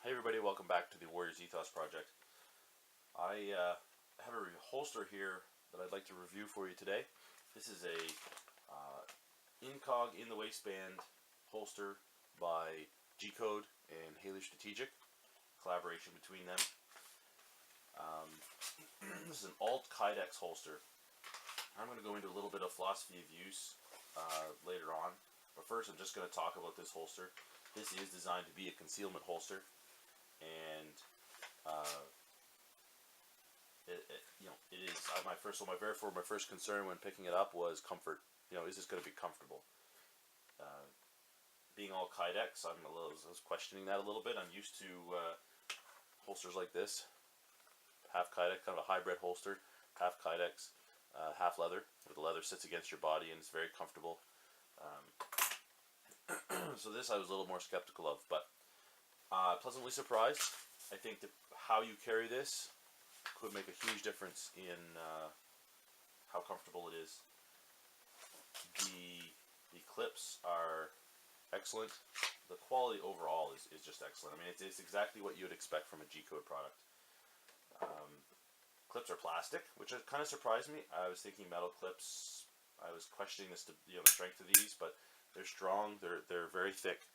Hey everybody, welcome back to the Warriors Ethos Project. I have a holster here that I'd like to review for you today. This is a INCOG in the waistband holster by G-Code and Haley Strategic, collaboration between them. This is an alt Kydex holster. I'm going to go into a little bit of philosophy of use later on, but first I'm just going to talk about this holster. This is designed to be a concealment holster. And it is my first concern when picking it up was comfort. Is this going to be comfortable? Being all Kydex, I was questioning that a little bit. I'm used to holsters like this, half Kydex, kind of a hybrid holster, half Kydex, half leather, where the leather sits against your body and it's very comfortable. So this I was a little more skeptical of, but pleasantly surprised. I think that how you carry this could make a huge difference in how comfortable it is. The clips are excellent. The quality overall is just excellent. I mean, it's exactly what you would expect from a G-Code product. Clips are plastic, which kind of surprised me. I was thinking metal clips. I was questioning the strength of these, but they're strong. They're very thick.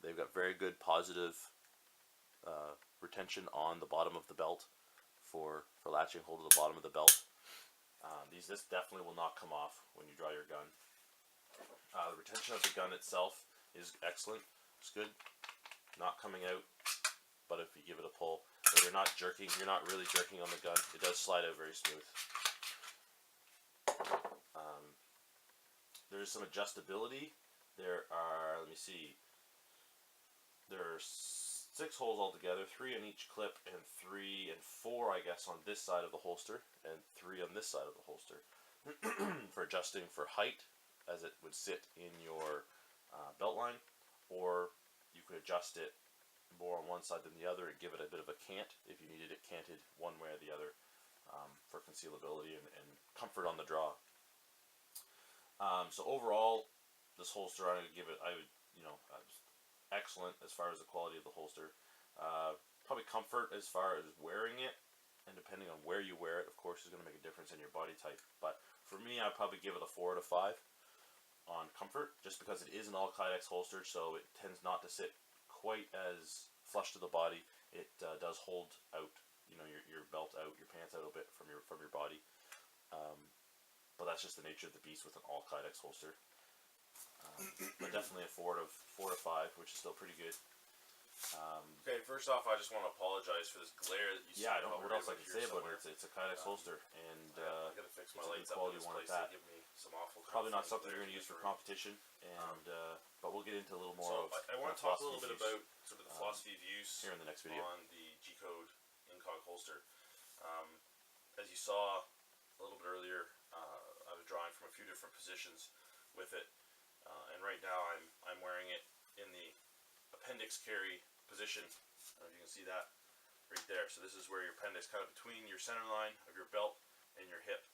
They've got very good positive retention on the bottom of the belt for latching hold of the bottom of the belt. This definitely will not come off when you draw your gun. The retention of the gun itself is excellent. It's good. Not coming out, but if you give it a pull, if you're not really jerking on the gun. It does slide out very smooth. There is some adjustability. There are, let me see, there are 6 holes altogether, 3 on each clip, and 3 and 4, I guess, on this side of the holster, and 3 on this side of the holster, for adjusting for height, as it would sit in your belt line, or you could adjust it more on one side than the other and give it a bit of a cant if you needed it canted one way or the other, for concealability and comfort on the draw. So overall, this holster, I'm going to give it, excellent as far as the quality of the holster. Probably comfort as far as wearing it, and depending on where you wear it, of course, is going to make a difference in your body type. But for me, I'd probably give it a 4 out of 5 on comfort, just because it is an all Kydex holster, so it tends not to sit quite as flush to the body. It does hold out, your belt out, your pants out a bit from your body. But that's just the nature of the beast with an all Kydex holster. But definitely a 4 out of 5, which is still pretty good. Okay, first off, I just want to apologize for this glare that you see. Yeah, I don't know what else I can say about it. It's a Kydex holster, and I gotta fix my lights up in this place. They give me some awful. Probably not something you're going to use for competition, and but we'll get into a little more. So I want to talk a little bit about sort of the philosophy of use here in the next video on the G-Code INCOG holster. As you saw a little bit earlier, I was drawing from a few different positions with it, and right now I'm wearing it in the appendix carry position. I don't know if you can see that right there. So this is where your appendix, kind of between your center line of your belt and your hip.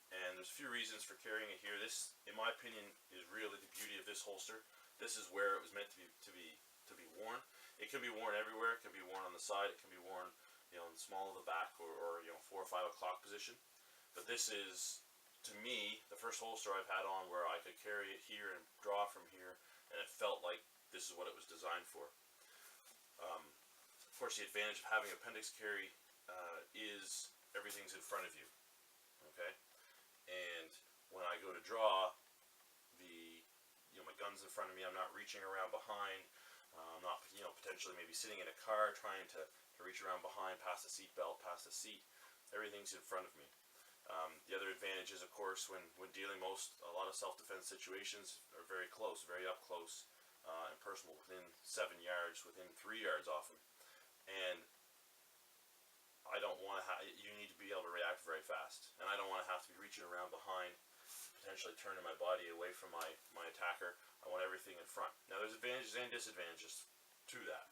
And there's a few reasons for carrying it here. This, in my opinion, is really the beauty of this holster. This is where it was meant to be worn. It can be worn everywhere. It can be worn on the side. It can be worn, in the small of the back, or 4 or 5 o'clock position. But this is, to me, the first holster I've had on where I could carry it here and draw from here, and it felt like this is what it was designed for. Of course, the advantage of having appendix carry is everything's in front of you. Okay, and when I go to draw, my gun's in front of me. I'm not reaching around behind. I'm not, potentially maybe sitting in a car trying to reach around behind, past the seat belt, past the seat. Everything's in front of me. The other advantage is, of course, when dealing a lot of self-defense situations are very close, very up close and personal, within 7 yards, within 3 yards often. And I don't want to you need to be able to react very fast. And I don't want to have to be reaching around behind, potentially turning my body away from my attacker. I want everything in front. Now, there's advantages and disadvantages to that.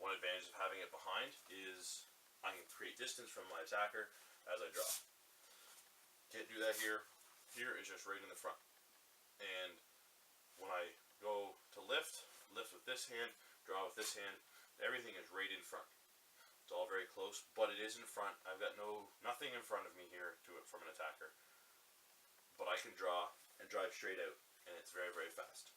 One advantage of having it behind is I can create distance from my attacker as I draw. Can't do that here. Here is just right in the front. And when I go to lift, lift with this hand, draw with this hand. Everything is right in front. It's all very close, but it is in front. I've got nothing in front of me here to it from an attacker. But I can draw and drive straight out, and it's very, very fast.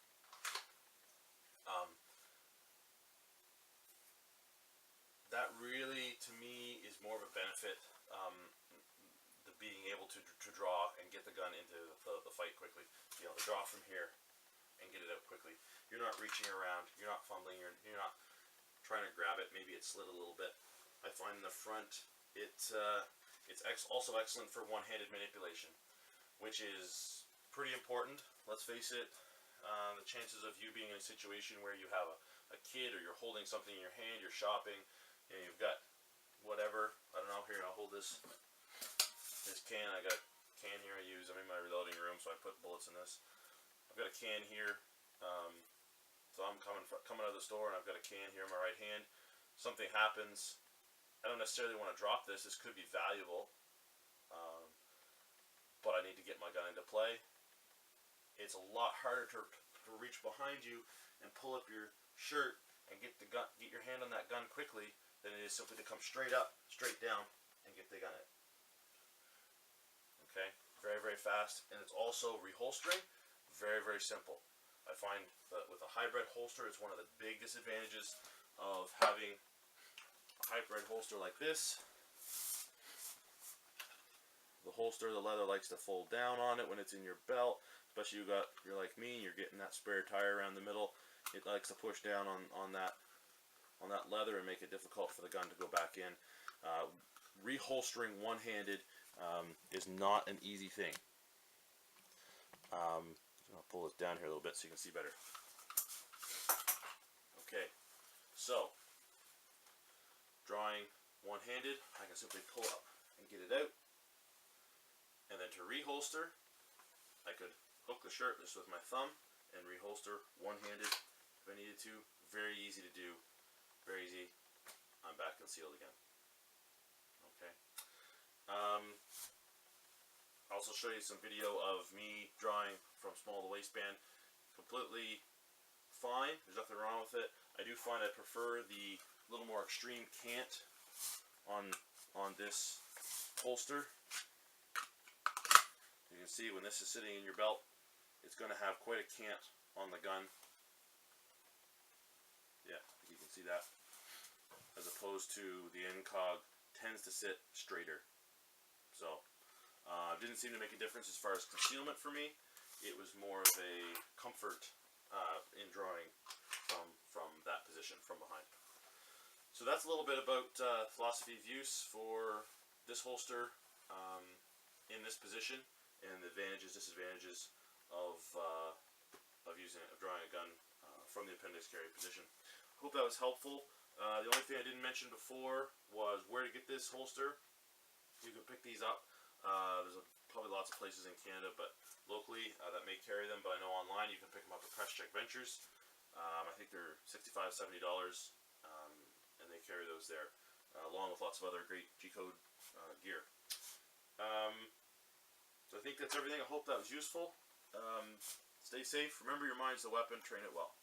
That really, to me, is more of a benefit. The being able to draw and get the gun into the fight quickly. You know, to draw from here and get it out quickly. You're not reaching around. You're not fumbling. You're not trying to grab it. Maybe it slid a little bit. I find in the front, it's also excellent for one-handed manipulation, which is pretty important. Let's face it. The chances of you being in a situation where you have a kid or you're holding something in your hand, you're shopping, you know, you've got whatever, I don't know, here, I'll hold this can. I got a can here I use. I'm in my reloading room, so I put bullets in this. I've got a can here. So I'm coming out of the store, and I've got a can here in my right hand. Something happens. I don't necessarily want to drop this. This could be valuable. But I need to get my gun into play. It's a lot harder to reach behind you and pull up your shirt and get your hand on that gun quickly than it is simply to come straight up, straight down, and get the gun in. Okay, very, very fast, and it's also reholstering, very, very simple. I find that with a hybrid holster, it's one of the big disadvantages of having a hybrid holster like this. The holster, the leather likes to fold down on it when it's in your belt, especially you're like me, you're getting that spare tire around the middle. It likes to push down on that leather and make it difficult for the gun to go back in. Reholstering one-handed is not an easy thing. I'll pull this down here a little bit so you can see better. Okay, so drawing one-handed, I can simply pull up and get it out. And then to reholster, I could hook the shirt just with my thumb and reholster one-handed if I needed to. Very easy to do. Very easy. I'm back concealed again. Okay. I'll also show you some video of me drawing from small to waistband. Completely fine. There's nothing wrong with it. I do find I prefer the little more extreme cant on this holster. You can see when this is sitting in your belt, it's going to have quite a cant on the gun. Yeah, you can see that. As opposed to the INCOG tends to sit straighter. So, didn't seem to make a difference as far as concealment for me. It was more of a comfort in drawing from that position, from behind. So that's a little bit about philosophy of use for this holster in this position, and the advantages, disadvantages of drawing a gun from the appendix carry position. Hope that was helpful. The only thing I didn't mention before was where to get this holster. You can pick these up. There's probably lots of places in Canada, but locally that may carry them. But I know online you can pick them up at Press Check Ventures. I think they're $65, $70, and they carry those there, along with lots of other great G-code gear. So I think that's everything. I hope that was useful. Stay safe. Remember, your mind's the weapon. Train it well.